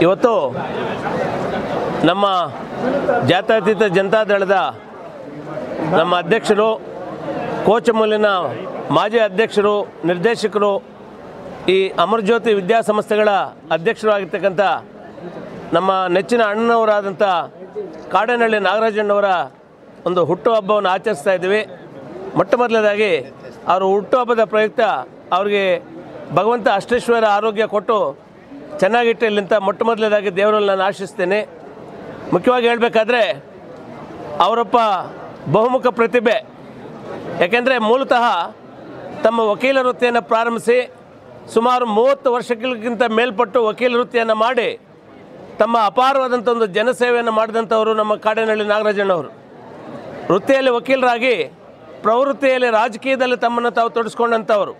ಇವತ್ತು ನಮ್ಮ ಜಾತ್ಯತೀತ ಜನತಾದಳದ ನಮ್ಮ ಅಧ್ಯಕ್ಷರು ಕೋಚಮೂಲಿನ ಮಾಜಿ ಅಧ್ಯಕ್ಷರು ನಿರ್ದೇಶಕರು ಈ ಅಮರಜ್ಯೋತಿ ವಿದ್ಯಾಸಂಸ್ಥೆಗಳ ಅಧ್ಯಕ್ಷರು ಆಗಿರ್ತಕ್ಕಂಥ ನಮ್ಮ ನೆಚ್ಚಿನ ಅಣ್ಣನವರಾದಂಥ ಕಾಡೇನಹಳ್ಳಿ ನಾಗರಾಜಣ್ಣವರ ಒಂದು ಹುಟ್ಟುಹಬ್ಬವನ್ನು ಆಚರಿಸ್ತಾ ಇದ್ದೀವಿ. ಮೊಟ್ಟ ಮೊದಲನೇದಾಗಿ ಅವರು ಹುಟ್ಟುಹಬ್ಬದ ಪ್ರಯುಕ್ತ ಅವರಿಗೆ ಭಗವಂತ ಅಷ್ಟೈಶ್ವರ್ಯ ಆರೋಗ್ಯ ಕೊಟ್ಟು ಚೆನ್ನಾಗಿಟ್ಟಿರಲಿ ಅಂತ ಮೊಟ್ಟ ಮೊದಲನೇದಾಗಿ ದೇವರಲ್ಲಿ ನಾನು ಆಶಿಸ್ತೇನೆ. ಮುಖ್ಯವಾಗಿ ಹೇಳಬೇಕಾದ್ರೆ ಅವರೊಬ್ಬ ಬಹುಮುಖ ಪ್ರತಿಭೆ. ಯಾಕೆಂದರೆ ಮೂಲತಃ ತಮ್ಮ ವಕೀಲ ವೃತ್ತಿಯನ್ನು ಪ್ರಾರಂಭಿಸಿ ಸುಮಾರು 30 ವರ್ಷಗಳಿಗಿಂತ ಮೇಲ್ಪಟ್ಟು ವಕೀಲ ವೃತ್ತಿಯನ್ನು ಮಾಡಿ ತಮ್ಮ ಅಪಾರವಾದಂಥ ಒಂದು ಜನಸೇವೆಯನ್ನು ಮಾಡಿದಂಥವರು ನಮ್ಮ ಕಾಡೇನಹಳ್ಳಿ ನಾಗರಾಜಣ್ಣವರು. ವೃತ್ತಿಯಲ್ಲಿ ವಕೀಲರಾಗಿ ಪ್ರವೃತ್ತಿಯಲ್ಲಿ ರಾಜಕೀಯದಲ್ಲಿ ತಮ್ಮನ್ನು ತಾವು ತೊಡಗಿಸ್ಕೊಂಡಂಥವರು.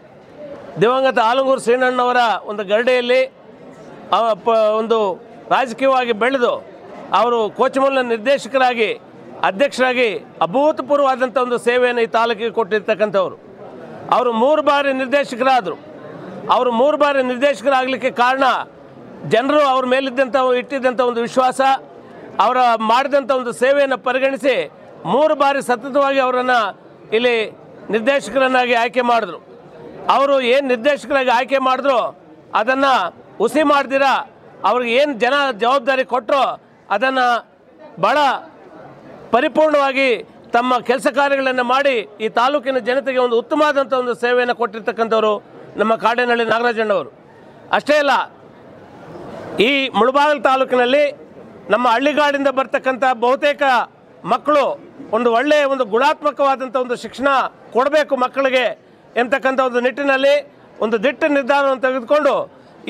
ದಿವಂಗತ ಆಲಂಗೂರು ಶ್ರೀನಣ್ಣವರ ಒಂದು ಗರಡೆಯಲ್ಲಿ ಒಂದು ರಾಜಕೀಯವಾಗಿ ಬೆಳೆದು ಅವರು ಕೋಚಮೂಲಿನ ನಿರ್ದೇಶಕರಾಗಿ ಅಧ್ಯಕ್ಷರಾಗಿ ಅಭೂತಪೂರ್ವವಾದಂಥ ಒಂದು ಸೇವೆಯನ್ನು ಈ ತಾಲೂಕಿಗೆ ಕೊಟ್ಟಿರ್ತಕ್ಕಂಥವ್ರು. ಅವರು 3 ಬಾರಿ ನಿರ್ದೇಶಕರಾದರು. ಅವರು 3 ಬಾರಿ ನಿರ್ದೇಶಕರಾಗಲಿಕ್ಕೆ ಕಾರಣ ಜನರು ಅವ್ರ ಮೇಲಿದ್ದಂಥ ಇಟ್ಟಿದ್ದಂಥ ಒಂದು ವಿಶ್ವಾಸ, ಅವರ ಮಾಡಿದಂಥ ಒಂದು ಸೇವೆಯನ್ನು ಪರಿಗಣಿಸಿ 3 ಬಾರಿ ಸತತವಾಗಿ ಅವರನ್ನು ಇಲ್ಲಿ ನಿರ್ದೇಶಕರನ್ನಾಗಿ ಆಯ್ಕೆ ಮಾಡಿದ್ರು. ಅವರು ಏನು ನಿರ್ದೇಶಕರಾಗಿ ಆಯ್ಕೆ ಮಾಡಿದ್ರು ಅದನ್ನು ಹುಸಿ ಮಾಡ್ದಿರ ಅವ್ರಿಗೆ ಏನು ಜನ ಜವಾಬ್ದಾರಿ ಕೊಟ್ಟರು ಅದನ್ನು ಭಾಳ ಪರಿಪೂರ್ಣವಾಗಿ ತಮ್ಮ ಕೆಲಸ ಕಾರ್ಯಗಳನ್ನು ಮಾಡಿ ಈ ತಾಲೂಕಿನ ಜನತೆಗೆ ಒಂದು ಉತ್ತಮವಾದಂಥ ಒಂದು ಸೇವೆಯನ್ನು ಕೊಟ್ಟಿರ್ತಕ್ಕಂಥವರು ನಮ್ಮ ಕಾಡೇನಹಳ್ಳಿ ನಾಗರಾಜಣ್ಣವರು. ಅಷ್ಟೇ ಅಲ್ಲ, ಈ ಮುಳಬಾಗಿಲು ತಾಲೂಕಿನಲ್ಲಿ ನಮ್ಮ ಹಳ್ಳಿಗಾಡಿಂದ ಬರ್ತಕ್ಕಂಥ ಬಹುತೇಕ ಮಕ್ಕಳು ಒಂದು ಒಳ್ಳೆಯ ಒಂದು ಗುಣಾತ್ಮಕವಾದಂಥ ಒಂದು ಶಿಕ್ಷಣ ಕೊಡಬೇಕು ಮಕ್ಕಳಿಗೆ ಎಂತಕ್ಕಂಥ ಒಂದು ನಿಟ್ಟಿನಲ್ಲಿ ಒಂದು ದಿಟ್ಟ ನಿರ್ಧಾರವನ್ನು ತೆಗೆದುಕೊಂಡು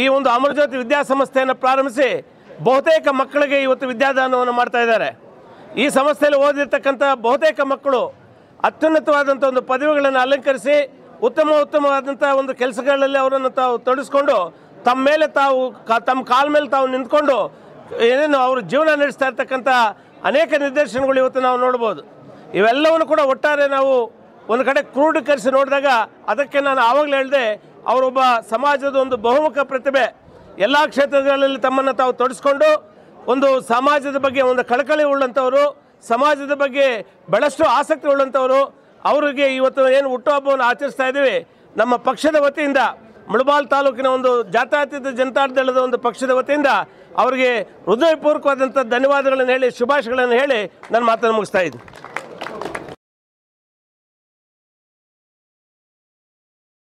ಈ ಒಂದು ಅಮರಜ್ಯೋತಿ ವಿದ್ಯಾಸಂಸ್ಥೆಯನ್ನು ಪ್ರಾರಂಭಿಸಿ ಬಹುತೇಕ ಮಕ್ಕಳಿಗೆ ಇವತ್ತು ವಿದ್ಯಾದಾನವನ್ನು ಮಾಡ್ತಾ ಇದ್ದಾರೆ. ಈ ಸಂಸ್ಥೆಯಲ್ಲಿ ಓದಿರ್ತಕ್ಕಂಥ ಬಹುತೇಕ ಮಕ್ಕಳು ಅತ್ಯುನ್ನತವಾದಂಥ ಒಂದು ಪದವಿಗಳನ್ನು ಅಲಂಕರಿಸಿ ಉತ್ತಮವಾದಂಥ ಒಂದು ಕೆಲಸಗಳಲ್ಲಿ ಅವರನ್ನು ತಾವು ತೊಡಗಿಸ್ಕೊಂಡು ತಮ್ಮ ಮೇಲೆ ತಾವು ತಮ್ಮ ಕಾಲ ಮೇಲೆ ತಾವು ನಿಂತ್ಕೊಂಡು ಏನೇನು ಅವರು ಜೀವನ ನಡೆಸ್ತಾ ಇರ್ತಕ್ಕಂಥ ಅನೇಕ ನಿದರ್ಶನಗಳು ಇವತ್ತು ನಾವು ನೋಡ್ಬೋದು. ಇವೆಲ್ಲವನ್ನು ಕೂಡ ಒಟ್ಟಾರೆ ನಾವು ಒಂದು ಕಡೆ ಕ್ರೋಢೀಕರಿಸಿ ನೋಡಿದಾಗ ಅದಕ್ಕೆ ನಾನು ಆವಾಗಲೇ ಹೇಳಿದೆ, ಅವರೊಬ್ಬ ಸಮಾಜದ ಒಂದು ಬಹುಮುಖ ಪ್ರತಿಭೆ. ಎಲ್ಲ ಕ್ಷೇತ್ರಗಳಲ್ಲಿ ತಮ್ಮನ್ನು ತಾವು ತೊಡಗಿಸ್ಕೊಂಡು ಒಂದು ಸಮಾಜದ ಬಗ್ಗೆ ಒಂದು ಕಳಕಳಿ ಉಳ್ಳಂಥವರು, ಸಮಾಜದ ಬಗ್ಗೆ ಬಹಳಷ್ಟು ಆಸಕ್ತಿ ಉಳ್ಳಂಥವರು. ಅವರಿಗೆ ಇವತ್ತು ಏನು ಹುಟ್ಟುಹಬ್ಬವನ್ನು ಆಚರಿಸ್ತಾ ಇದ್ದೀವಿ, ನಮ್ಮ ಪಕ್ಷದ ವತಿಯಿಂದ ಮುಳಬಾಗಿಲು ತಾಲೂಕಿನ ಒಂದು ಜಾತ್ಯತೀತ ಜನತಾದಳದ ಒಂದು ಪಕ್ಷದ ವತಿಯಿಂದ ಅವರಿಗೆ ಹೃದಯಪೂರ್ವಕವಾದಂಥ ಧನ್ಯವಾದಗಳನ್ನು ಹೇಳಿ ಶುಭಾಶಯಗಳನ್ನು ಹೇಳಿ ನನ್ನ ಮಾತನ್ನು ಮುಗಿಸ್ತಾ ಇದ್ದೀನಿ.